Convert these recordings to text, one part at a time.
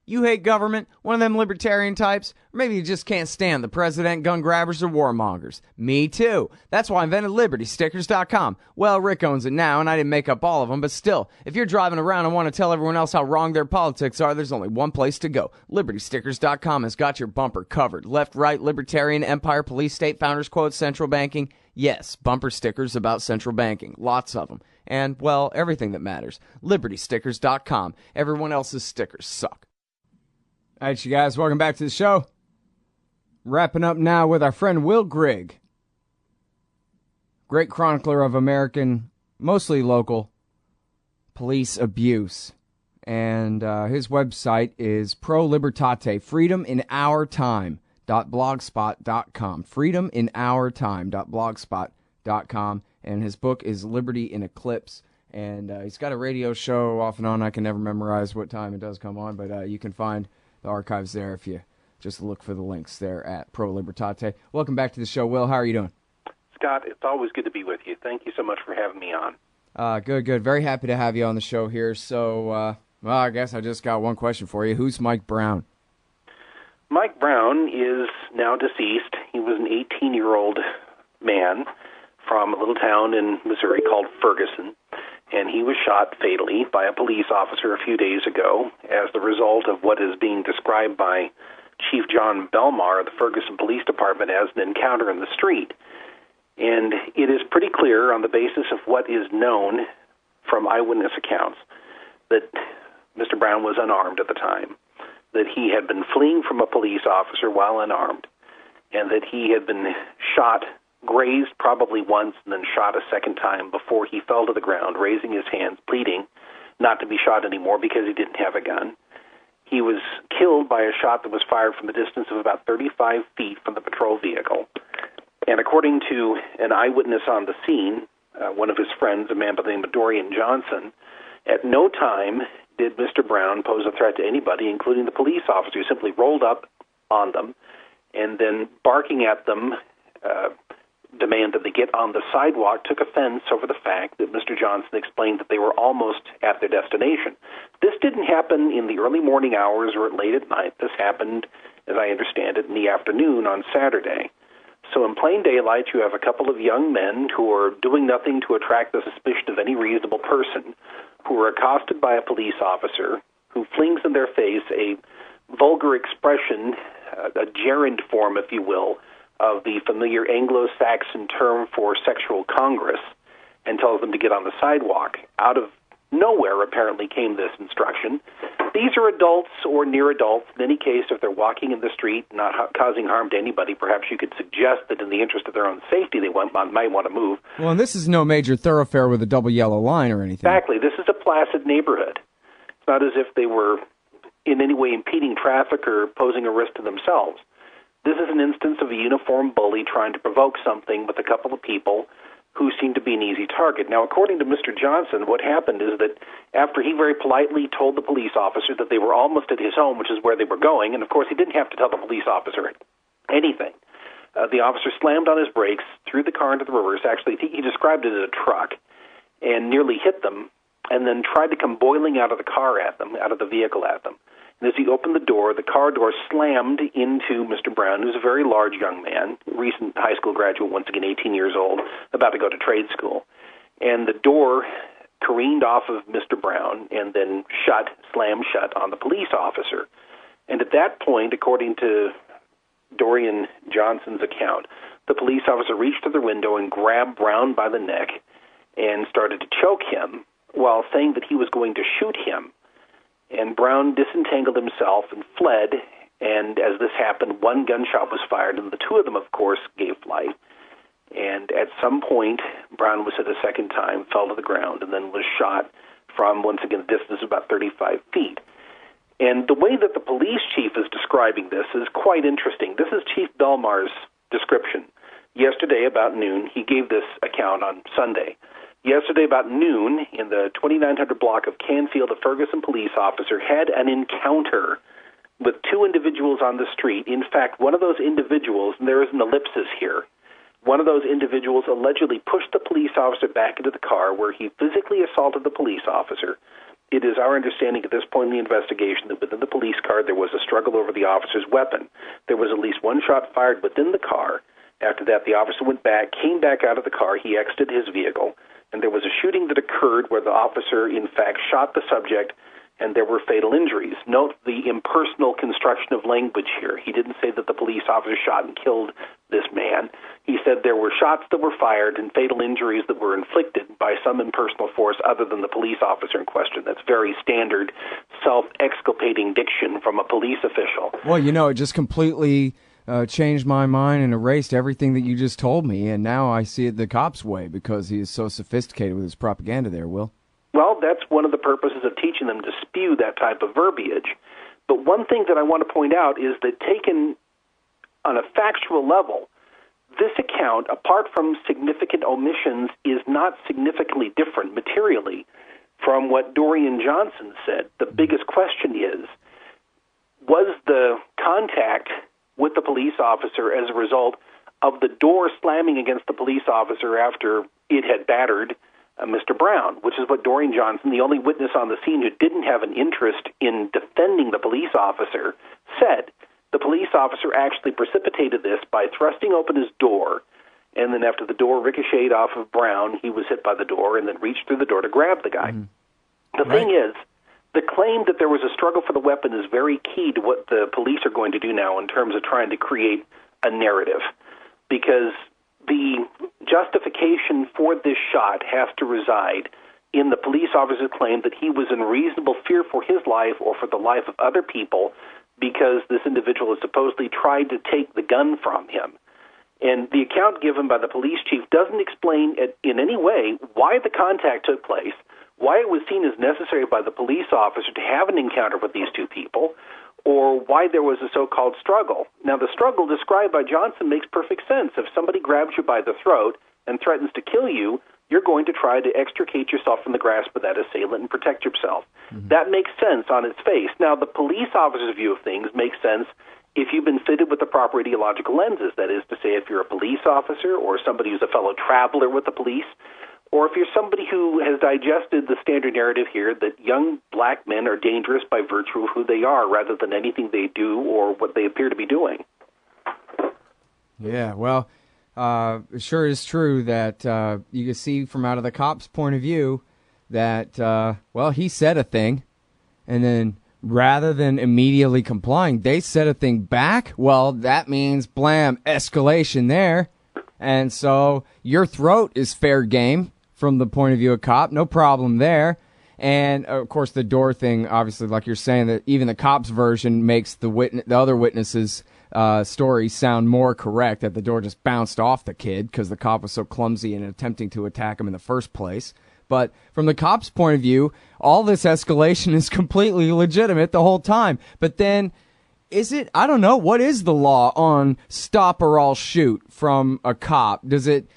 You hate government, one of them libertarian types, or maybe you just can't stand the president, gun grabbers, or warmongers. Me too. That's why I invented LibertyStickers.com. Well, Rick owns it now, and I didn't make up all of them, but still, if you're driving around and want to tell everyone else how wrong their politics are, there's only one place to go. LibertyStickers.com has got your bumper covered. Left, right, libertarian, empire, police, state, founders quotes, central banking. Yes, bumper stickers about central banking. Lots of them. And, well, everything that matters. LibertyStickers.com. Everyone else's stickers suck. All right, you guys, welcome back to the show. Wrapping up now with our friend Will Grigg. Great chronicler of American, mostly local, police abuse. And his website is Pro Libertate, freedominourtime.blogspot.com. freedominourtime.blogspot.com. And his book is Liberty in Eclipse. And he's got a radio show off and on. I can never memorize what time it does come on, but you can find the archives there if you just look for the links there at Pro Libertate. Welcome back to the show, Will. How are you doing? Scott, it's always good to be with you. Thank you so much for having me on. Good. Very happy to have you on the show here. So, well, I guess I just got one question for you. Who's Mike Brown? Mike Brown is now deceased. He was an 18-year-old man from a little town in Missouri called Ferguson, and he was shot fatally by a police officer a few days ago as the result of what is being described by Chief John Belmar of the Ferguson Police Department as an encounter in the street. And it is pretty clear on the basis of what is known from eyewitness accounts that Mr. Brown was unarmed at the time, that he had been fleeing from a police officer while unarmed, and that he had been shot, grazed probably once, and then shot a second time before he fell to the ground, raising his hands, pleading not to be shot anymore because he didn't have a gun. He was killed by a shot that was fired from a distance of about 35 feet from the patrol vehicle. And according to an eyewitness on the scene, one of his friends, a man by the name of Dorian Johnson, at no time did Mr. Brown pose a threat to anybody, including the police officer, who simply rolled up on them and then, barking at them, demand that they get on the sidewalk, took offense over the fact that Mr. Johnson explained that they were almost at their destination. This didn't happen in the early morning hours or late at night. This happened, as I understand it, in the afternoon on Saturday. So in plain daylight, you have a couple of young men who are doing nothing to attract the suspicion of any reasonable person, who are accosted by a police officer who flings in their face a vulgar expression, a gerund form, if you will, of the familiar Anglo-Saxon term for sexual congress, and tells them to get on the sidewalk. Out of nowhere, apparently, came this instruction. These are adults or near adults. In any case, if they're walking in the street, not causing harm to anybody, perhaps you could suggest that in the interest of their own safety, they might want to move. Well, and this is no major thoroughfare with a double yellow line or anything. Exactly. This is a placid neighborhood. It's not as if they were in any way impeding traffic or posing a risk to themselves. This is an instance of a uniformed bully trying to provoke something with a couple of people who seem to be an easy target. Now, according to Mr. Johnson, what happened is that after he very politely told the police officer that they were almost at his home, which is where they were going, and of course he didn't have to tell the police officer anything, the officer slammed on his brakes, threw the car into the reverse. Actually, he described it as a truck, and nearly hit them, and then tried to come boiling out of the car at them, out of the vehicle at them. And as he opened the door, the car door slammed into Mr. Brown, who's a very large young man, recent high school graduate, once again 18 years old, about to go to trade school. And the door careened off of Mr. Brown and then slammed shut on the police officer. And at that point, according to Dorian Johnson's account, the police officer reached to the window and grabbed Brown by the neck and started to choke him while saying that he was going to shoot him. And Brown disentangled himself and fled, and as this happened, one gunshot was fired, and the two of them, of course, gave flight. And at some point, Brown was hit a second time, fell to the ground, and then was shot from, once again, a distance of about 35 feet. And the way that the police chief is describing this is quite interesting. This is Chief Belmar's description. Yesterday, about noon, he gave this account on Sunday. Yesterday, about noon, in the 2900 block of Canfield, a Ferguson police officer had an encounter with two individuals on the street. In fact, one of those individuals, and there is an ellipsis here, one of those individuals allegedly pushed the police officer back into the car where he physically assaulted the police officer, It is our understanding at this point in the investigation that within the police car there was a struggle over the officer's weapon. There was at least one shot fired within the car. After that, the officer went back, came back out of the car, he exited his vehicle, and there was a shooting that occurred where the officer, in fact, shot the subject, and there were fatal injuries. Note the impersonal construction of language here. He didn't say that the police officer shot and killed this man. He said there were shots that were fired and fatal injuries that were inflicted by some impersonal force other than the police officer in question. That's very standard self-exculpating diction from a police official. Well, it just completely changed my mind and erased everything that you just told me, and now I see it the cop's way because he is so sophisticated with his propaganda there, Will. Well, that's one of the purposes of teaching them to spew that type of verbiage. But one thing that I want to point out is that taken on a factual level, this account, apart from significant omissions, is not significantly different materially from what Dorian Johnson said. The biggest question is, was the contact with the police officer as a result of the door slamming against the police officer after it had battered Mr. Brown, which is what Dorian Johnson, the only witness on the scene who didn't have an interest in defending the police officer, said. The police officer actually precipitated this by thrusting open his door, and then after the door ricocheted off of Brown, he was hit by the door and then reached through the door to grab the guy. The thing is, the claim that there was a struggle for the weapon is very key to what the police are going to do now in terms of trying to create a narrative, because the justification for this shot has to reside in the police officer's claim that he was in reasonable fear for his life or for the life of other people because this individual has supposedly tried to take the gun from him. And the account given by the police chief doesn't explain in any way why the contact took place, why it was seen as necessary by the police officer to have an encounter with these two people, or why there was a so-called struggle. Now, the struggle described by Johnson makes perfect sense. If somebody grabs you by the throat and threatens to kill you, you're going to try to extricate yourself from the grasp of that assailant and protect yourself. That makes sense on its face. Now, the police officer's view of things makes sense if you've been fitted with the proper ideological lenses. That is to say, if you're a police officer or somebody who's a fellow traveler with the police, or if you're somebody who has digested the standard narrative here that young black men are dangerous by virtue of who they are rather than anything they do or what they appear to be doing. Yeah, well, it sure is true that you can see from out of the cop's point of view that, he said a thing, and then rather than immediately complying, they said a thing back. Well, that means, blam, escalation there. And so your throat is fair game from the point of view of cop, no problem there. And, of course, the door thing, obviously, like you're saying, that even the cop's version makes the other witnesses' story sound more correct, that the door just bounced off the kid because the cop was so clumsy in attempting to attack him in the first place. But from the cop's point of view, all this escalation is completely legitimate the whole time. But then, I don't know, what is the law on stop or I'll shoot from a cop? Does it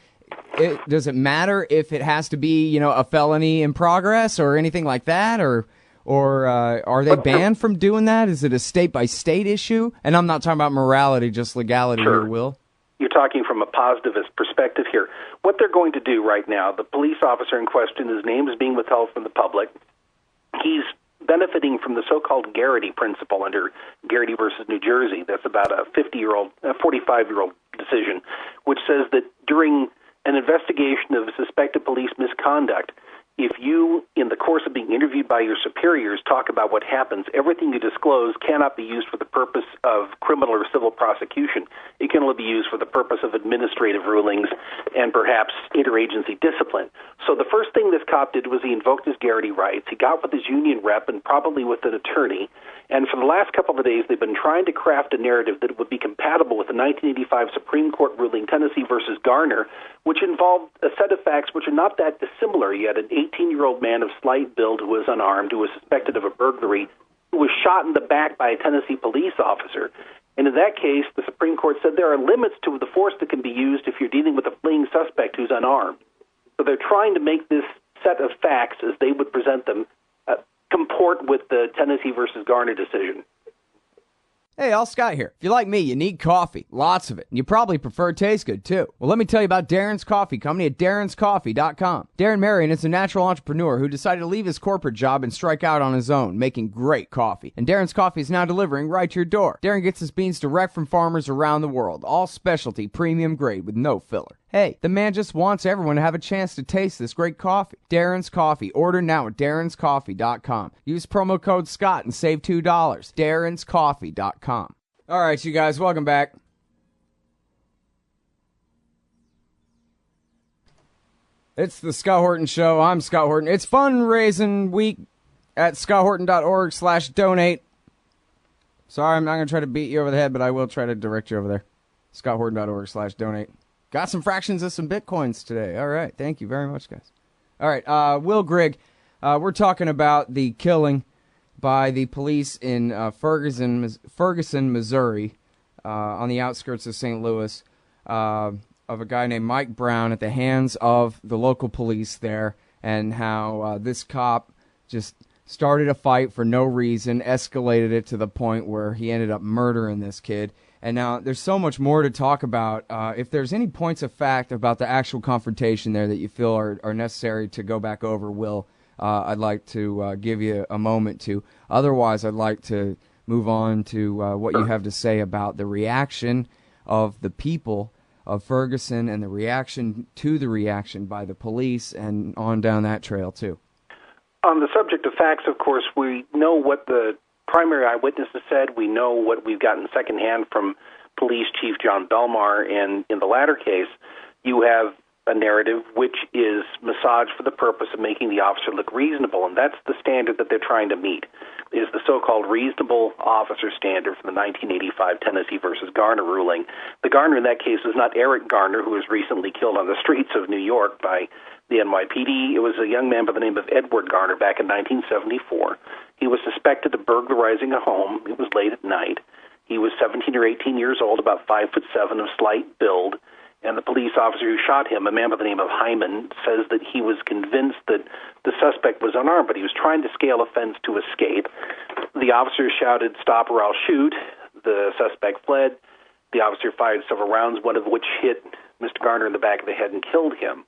matter if it has to be, a felony in progress or anything like that? Or are they banned from doing that? Is it a state-by-state issue? And I'm not talking about morality, just legality here, Will. You're talking from a positivist perspective here. What they're going to do right now, the police officer in question, his name is being withheld from the public. He's benefiting from the so-called Garrity principle under Garrity versus New Jersey. That's about a 45-year-old decision, which says that during an investigation of suspected police misconduct, if you, in the course of being interviewed by your superiors, talk about what happens, everything you disclose cannot be used for the purpose of criminal or civil prosecution. It can only be used for the purpose of administrative rulings and perhaps interagency discipline. So the first thing this cop did was he invoked his Garrity rights. He got with his union rep and probably with an attorney. And for the last couple of days, they've been trying to craft a narrative that would be compatible with the 1985 Supreme Court ruling Tennessee versus Garner, which involved a set of facts which are not that dissimilar. You had an 18-year-old man of slight build who was unarmed, who was suspected of a burglary, who was shot in the back by a Tennessee police officer. And in that case, the Supreme Court said there are limits to the force that can be used if you're dealing with a fleeing suspect who's unarmed. So they're trying to make this set of facts, as they would present them, comport with the Tennessee versus Garner decision. Hey, all Scott here. If you're like me, you need coffee. Lots of it. And you probably prefer it tastes good, too. Well, let me tell you about Darren's Coffee Company at darrenscoffee.com. Darren Marion is a natural entrepreneur who decided to leave his corporate job and strike out on his own, making great coffee. And Darren's Coffee is now delivering right to your door. Darren gets his beans direct from farmers around the world. All specialty, premium grade with no filler. Hey, the man just wants everyone to have a chance to taste this great coffee. Darren's Coffee. Order now at darrenscoffee.com. Use promo code Scott and save $2. darrenscoffee.com. All right, you guys, welcome back. It's the Scott Horton Show. I'm Scott Horton. It's fundraising week at scotthorton.org/donate. Sorry, I'm not going to try to beat you over the head, but I will try to direct you over there. scotthorton.org/donate. Got some fractions of some Bitcoins today. All right. Thank you very much, guys. All right. Will Grigg, we're talking about the killing by the police in Ferguson, Missouri, on the outskirts of St. Louis, of a guy named Mike Brown at the hands of the local police there, and how this cop just started a fight for no reason, escalated it to the point where he ended up murdering this kid. And now there's so much more to talk about. If there's any points of fact about the actual confrontation there that you feel are necessary to go back over, Will, I'd like to give you a moment to. Otherwise, I'd like to move on to what you have to say about the reaction of the people of Ferguson and the reaction to the reaction by the police and on down that trail, too. On the subject of facts, of course, we know what the primary eyewitnesses said. We know what we've gotten secondhand from Police Chief John Belmar, and in the latter case, you have a narrative which is massaged for the purpose of making the officer look reasonable, and that's the standard that they're trying to meet, is the so-called reasonable officer standard from the 1985 Tennessee versus Garner ruling. The Garner in that case was not Eric Garner, who was recently killed on the streets of New York by the NYPD. It was a young man by the name of Edward Garner back in 1974. He was suspected of burglarizing a home. It was late at night. He was 17 or 18 years old, about 5'7", of slight build, and the police officer who shot him, a man by the name of Hyman, says that he was convinced that the suspect was unarmed, but he was trying to scale a fence to escape. The officer shouted, "Stop or I'll shoot." The suspect fled. The officer fired several rounds, one of which hit Mr. Garner in the back of the head and killed him.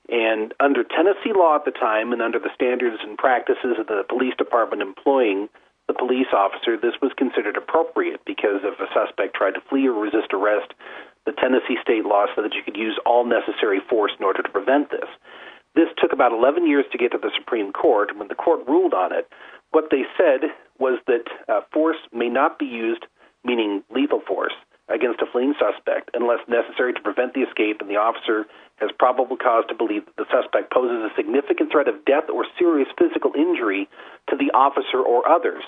And under Tennessee law at the time, and under the standards and practices of the police department employing the police officer, this was considered appropriate, because if a suspect tried to flee or resist arrest, the Tennessee state law said that you could use all necessary force in order to prevent this. This took about 11 years to get to the Supreme Court. When the court ruled on it, what they said was that force may not be used, meaning lethal force, against a fleeing suspect unless necessary to prevent the escape and the officer has probable cause to believe that the suspect poses a significant threat of death or serious physical injury to the officer or others.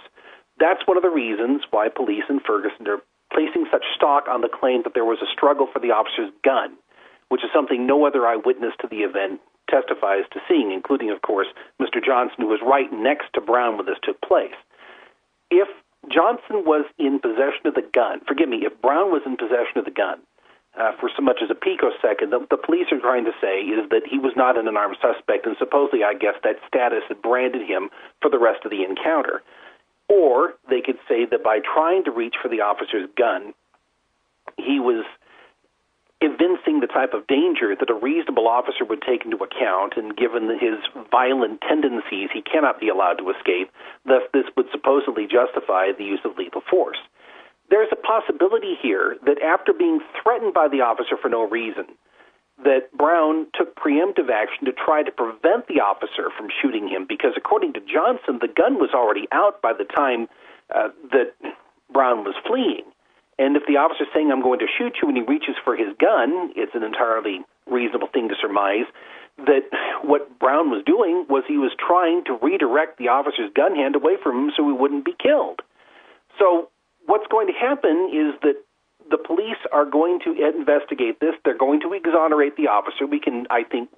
That's one of the reasons why police in Ferguson are placing such stock on the claim that there was a struggle for the officer's gun, which is something no other eyewitness to the event testifies to seeing, including, of course, Mr. Johnson, who was right next to Brown when this took place. If Johnson was in possession of the gun, if Brown was in possession of the gun, for so much as a picosecond, the police are trying to say is that he was not an unarmed suspect, and supposedly, I guess, that status had branded him for the rest of the encounter. Or they could say that by trying to reach for the officer's gun, he was evincing the type of danger that a reasonable officer would take into account, and given his violent tendencies, he cannot be allowed to escape. Thus, this would supposedly justify the use of lethal force. There's a possibility here that after being threatened by the officer for no reason, that Brown took preemptive action to try to prevent the officer from shooting him, because according to Johnson, the gun was already out by the time that Brown was fleeing. And if the officer's saying, "I'm going to shoot you," and he reaches for his gun, it's an entirely reasonable thing to surmise that what Brown was doing was he was trying to redirect the officer's gun hand away from him so he wouldn't be killed. So what's going to happen is that the police are going to investigate this. They're going to exonerate the officer. We can, I think,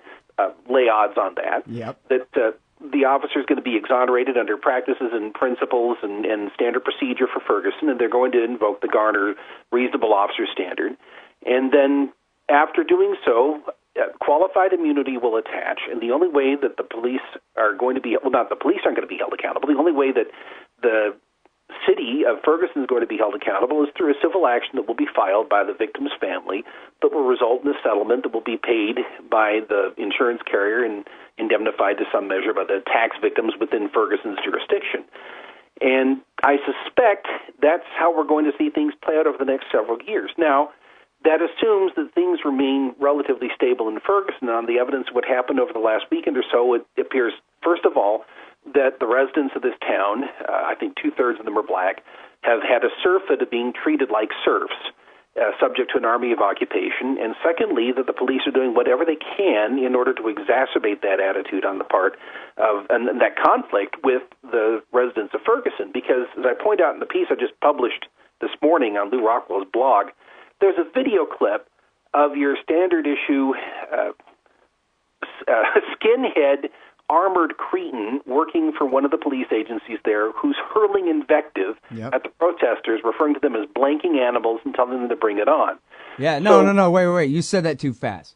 lay odds on that. Yep. That the officer is going to be exonerated under practices and principles and standard procedure for Ferguson, and they're going to invoke the Garner reasonable officer standard. And then after doing so, qualified immunity will attach, and the only way that the police are going to be, well, not the police aren't going to be held accountable, the only way that the city of Ferguson is going to be held accountable is through a civil action that will be filed by the victim's family that will result in a settlement that will be paid by the insurance carrier and indemnified to some measure by the tax victims within Ferguson's jurisdiction. And I suspect that's how we're going to see things play out over the next several years. Now, that assumes that things remain relatively stable in Ferguson. On the evidence of what happened over the last weekend or so, it appears, first of all, that the residents of this town, I think two-thirds of them are black, have had a surfeit of being treated like serfs, subject to an army of occupation. And secondly, that the police are doing whatever they can in order to exacerbate that attitude on the part of, and that conflict with the residents of Ferguson. Because, as I point out in the piece I just published this morning on Lou Rockwell's blog, there's a video clip of your standard issue skinhead armored cretin working for one of the police agencies there who's hurling invective at the protesters, referring to them as blanking animals and telling them to bring it on. Yeah, no, wait. You said that too fast.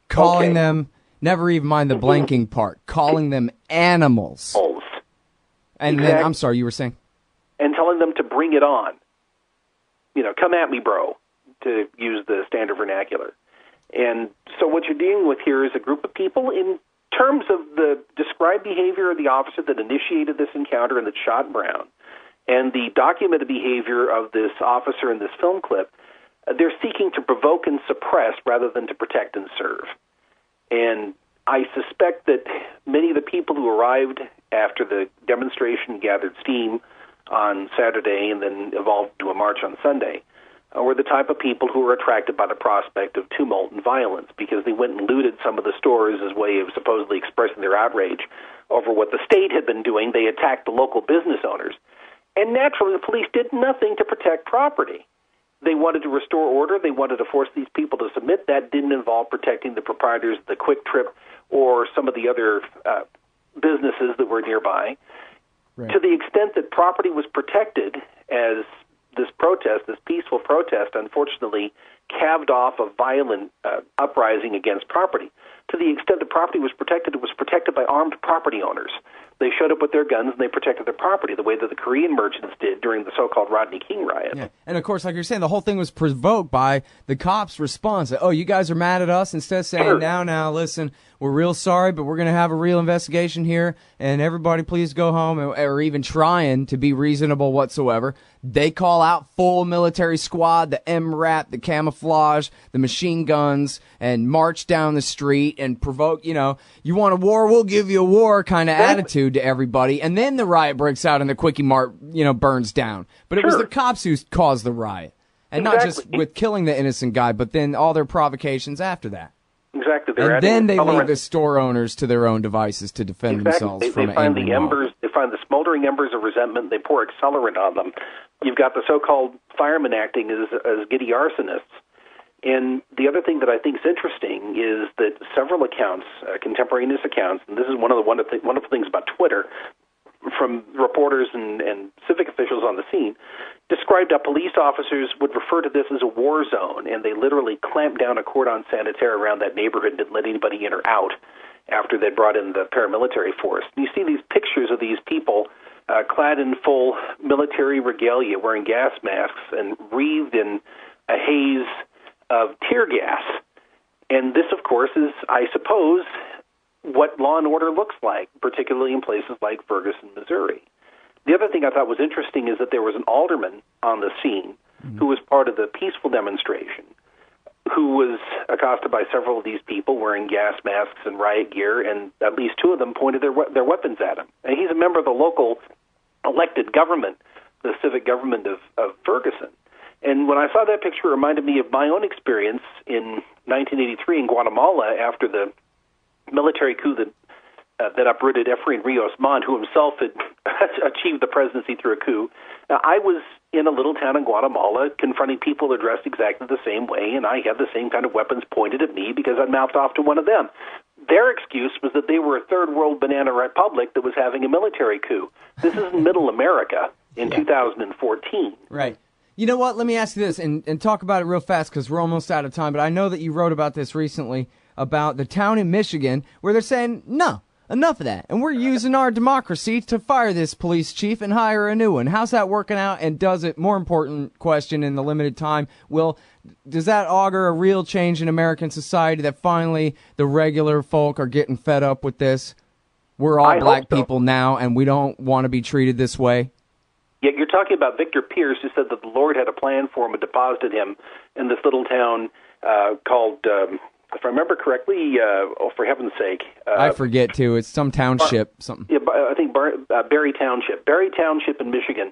Calling them, never even mind the blanking part, calling them animals. And then, I'm sorry, you were saying? And telling them to bring it on. You know, come at me, bro, to use the standard vernacular. And so what you're dealing with here is a group of people in terms of the described behavior of the officer that initiated this encounter and that shot Brown, and the documented behavior of this officer in this film clip, they're seeking to provoke and suppress rather than to protect and serve. And I suspect that many of the people who arrived after the demonstration gathered steam on Saturday and then evolved to a march on Sunday were the type of people who were attracted by the prospect of tumult and violence because they went and looted some of the stores as a way of supposedly expressing their outrage over what the state had been doing. They attacked the local business owners. And naturally, the police did nothing to protect property. They wanted to restore order. They wanted to force these people to submit. That didn't involve protecting the proprietors of the Quick Trip or some of the other businesses that were nearby. Right. To the extent that property was protected, as this protest, this peaceful protest, unfortunately calved off a violent uprising against property. To the extent that property was protected, it was protected by armed property owners. They showed up with their guns and they protected their property the way that the Korean merchants did during the so-called Rodney King riot. Yeah. And, of course, like you're saying, the whole thing was provoked by the cops' response. That, oh, you guys are mad at us? Instead of saying, now, listen, we're real sorry, but we're going to have a real investigation here, and everybody please go home, or even trying to be reasonable whatsoever. They call out full military squad, the MRAP, the camouflage, the machine guns, and march down the street and provoke, you want a war, we'll give you a war kind of attitude to everybody. And then the riot breaks out and the Quickie Mart, burns down. But it was the cops who caused the riot. And not just with killing the innocent guy, but then all their provocations after that. Exactly. And then they leave the store owners to their own devices to defend themselves from an angry mob. They find the smoldering embers of resentment. They pour accelerant on them. You've got the so-called firemen acting as giddy arsonists. And the other thing that I think is interesting is that several accounts, contemporaneous accounts, and this is one of the wonderful things about Twitter, from reporters and civic officials on the scene, described how police officers would refer to this as a war zone, and they literally clamped down a cordon sanitaire around that neighborhood and didn't let anybody in or out after they'd brought in the paramilitary force. And you see these pictures of these people clad in full military regalia, wearing gas masks and wreathed in a haze of tear gas. And this, of course, is, I suppose, what law and order looks like, particularly in places like Ferguson, Missouri. The other thing I thought was interesting is that there was an alderman on the scene who was part of the peaceful demonstration, who was accosted by several of these people wearing gas masks and riot gear, and at least two of them pointed their weapons at him. And he's a member of the local elected government, the civic government of Ferguson. And when I saw that picture, it reminded me of my own experience in 1983 in Guatemala after the military coup that uprooted Efrain Rios Montt, who himself had achieved the presidency through a coup. Now, I was in a little town in Guatemala confronting people who dressed exactly the same way, and I had the same kind of weapons pointed at me because I mouthed off to one of them. Their excuse was that they were a third world banana republic that was having a military coup. This is middle America in 2014. Right. You know what? Let me ask you this, and talk about it real fast because we're almost out of time, but I know that you wrote about this recently, about the town in Michigan where they're saying, no, enough of that. And we're using our democracy to fire this police chief and hire a new one. How's that working out? And does it, more important question in the limited time, does that augur a real change in American society that finally the regular folk are getting fed up with this? We're all black people now, and we don't want to be treated this way. Yeah, you're talking about Victor Pierce, who said that the Lord had a plan for him and deposited him in this little town called, if I remember correctly, for heaven's sake. I forget, too. It's some township. Something. Yeah, I think Barry Township. Barry Township in Michigan.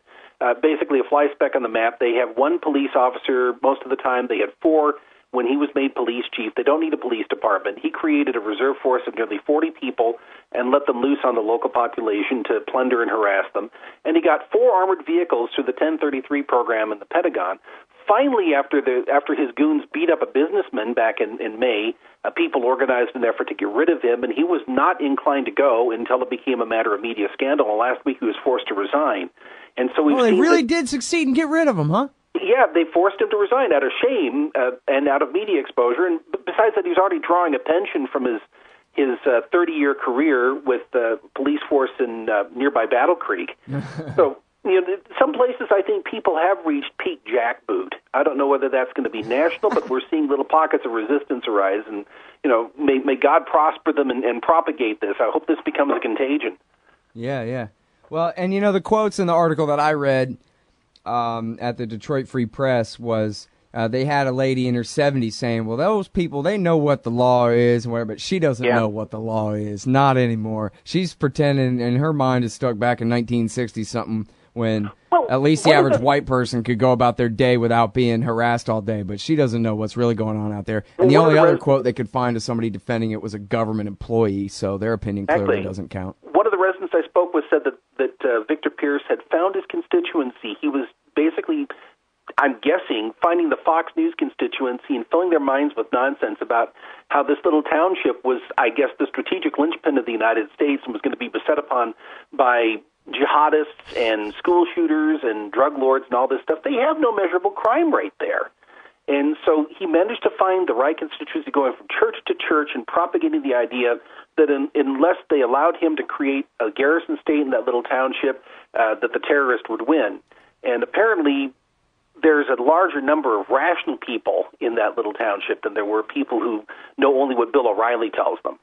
Basically a fly speck on the map. They have one police officer most of the time. They had 4 when he was made police chief. They don't need a police department. He created a reserve force of nearly 40 people and let them loose on the local population to plunder and harass them. And he got 4 armored vehicles through the 1033 program in the Pentagon. Finally, after his goons beat up a businessman back in May, people organized an effort to get rid of him, and he was not inclined to go until it became a matter of media scandal. And last week he was forced to resign. And so they really did succeed and get rid of him, huh? Yeah, they forced him to resign out of shame and out of media exposure. And besides that, he was already drawing a pension from his 30-year career with the police force in nearby Battle Creek. So, some places I think people have reached peak jackboot. I don't know whether that's going to be national, but we're seeing little pockets of resistance arise. And, may God prosper them and propagate this. I hope this becomes a contagion. Yeah. Well, and the quotes in the article that I read at the Detroit Free Press was they had a lady in her 70s saying, well, those people, they know what the law is and whatever, but she doesn't know what the law is. Not anymore. She's pretending, and her mind is stuck back in 1960-something when at least the average white person could go about their day without being harassed all day, but she doesn't know what's really going on out there. And the only other quote they could find of somebody defending it was a government employee, so their opinion clearly doesn't count. One of the residents I spoke with said that Victor Pierce had found his constituency. He was basically, I'm guessing, finding the Fox News constituency and filling their minds with nonsense about how this little township was, I guess, the strategic linchpin of the United States and was going to be beset upon by jihadists and school shooters and drug lords and all this stuff. They have no measurable crime rate there. And so he managed to find the right constituency, going from church to church and propagating the idea that unless they allowed him to create a garrison state in that little township, that the terrorist would win. And apparently there's a larger number of rational people in that little township than there were people who know only what Bill O'Reilly tells them.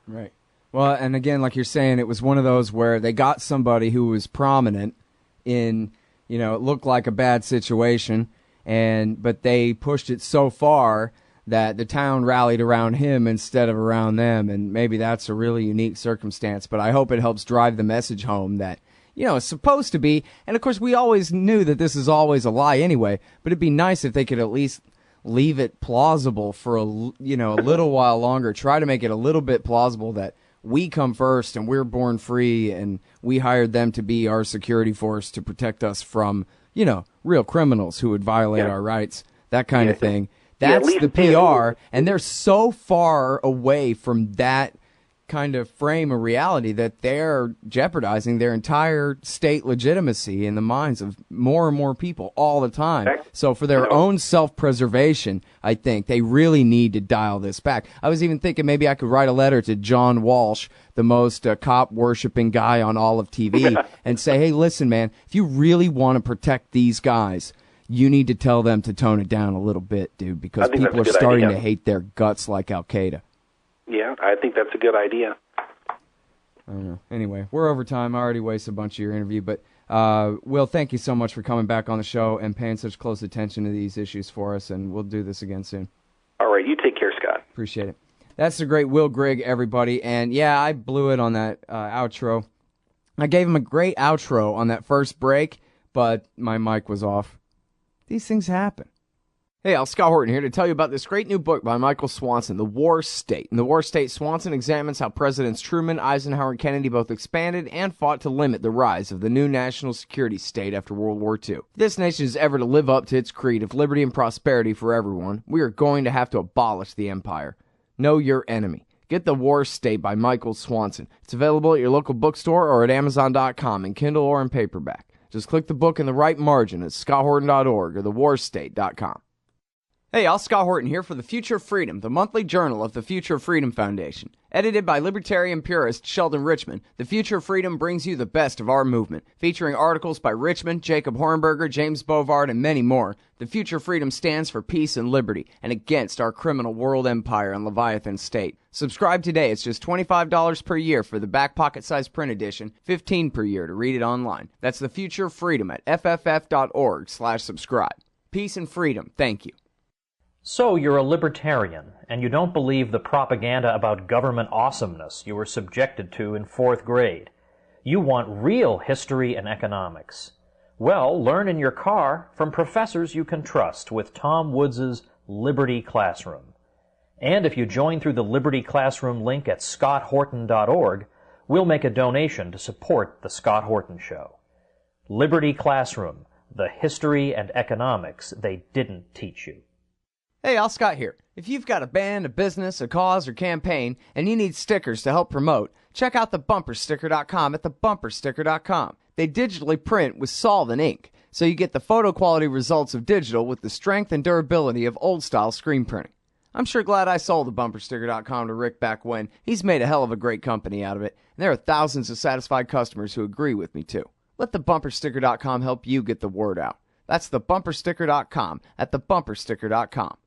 Right. Well, and again, like you're saying, it was one of those where they got somebody who was prominent in, it looked like a bad situation, but they pushed it so far that the town rallied around him instead of around them, and maybe that's a really unique circumstance. But I hope it helps drive the message home that, it's supposed to be, and of course we always knew that this is always a lie anyway, but it'd be nice if they could at least leave it plausible for a little while longer, try to make it a little bit plausible that we come first and we're born free and we hired them to be our security force to protect us from, real criminals who would violate our rights, that kind of thing. That's the PR, and they're so far away from that kind of frame of reality that they're jeopardizing their entire state legitimacy in the minds of more and more people all the time. So for their own self-preservation, I think they really need to dial this back. I was even thinking maybe I could write a letter to John Walsh, the most cop-worshipping guy on all of TV, and say, hey, listen, man, if you really want to protect these guys, you need to tell them to tone it down a little bit, dude, because people are starting to hate their guts like Al-Qaeda. Yeah, I think that's a good idea. I don't know. Anyway, we're over time. I already wasted a bunch of your interview, but Will, thank you so much for coming back on the show and paying such close attention to these issues for us, and we'll do this again soon. All right, you take care, Scott. Appreciate it. That's the great Will Grigg, everybody, and yeah, I blew it on that outro. I gave him a great outro on that first break, but my mic was off. These things happen. Hey, Scott Horton here to tell you about this great new book by Michael Swanson, The War State. In The War State, Swanson examines how Presidents Truman, Eisenhower, and Kennedy both expanded and fought to limit the rise of the new national security state after World War II. If this nation is ever to live up to its creed of liberty and prosperity for everyone, we are going to have to abolish the empire. Know your enemy. Get The War State by Michael Swanson. It's available at your local bookstore or at Amazon.com in Kindle or in paperback. Just click the book in the right margin at scotthorton.org or thewarstate.com. Hey, y'all, Scott Horton here for The Future of Freedom, the monthly journal of the Future of Freedom Foundation. Edited by libertarian purist Sheldon Richman, The Future of Freedom brings you the best of our movement. Featuring articles by Richman, Jacob Hornberger, James Bovard, and many more, The Future of Freedom stands for peace and liberty and against our criminal world empire and Leviathan state. Subscribe today. It's just $25 per year for the back pocket-sized print edition, $15 per year to read it online. That's The Future of Freedom at fff.org/subscribe. Peace and freedom. Thank you. So you're a libertarian, and you don't believe the propaganda about government awesomeness you were subjected to in 4th grade. You want real history and economics. Well, learn in your car from professors you can trust with Tom Woods' Liberty Classroom. And if you join through the Liberty Classroom link at scotthorton.org, we'll make a donation to support The Scott Horton Show. Liberty Classroom, the history and economics they didn't teach you. Hey, all, Scott here. If you've got a band, a business, a cause, or campaign, and you need stickers to help promote, check out thebumpersticker.com at thebumpersticker.com. They digitally print with solvent ink, so you get the photo quality results of digital with the strength and durability of old-style screen printing. I'm sure glad I sold thebumpersticker.com to Rick back when. He's made a hell of a great company out of it, and there are thousands of satisfied customers who agree with me, too. Let thebumpersticker.com help you get the word out. That's thebumpersticker.com at thebumpersticker.com.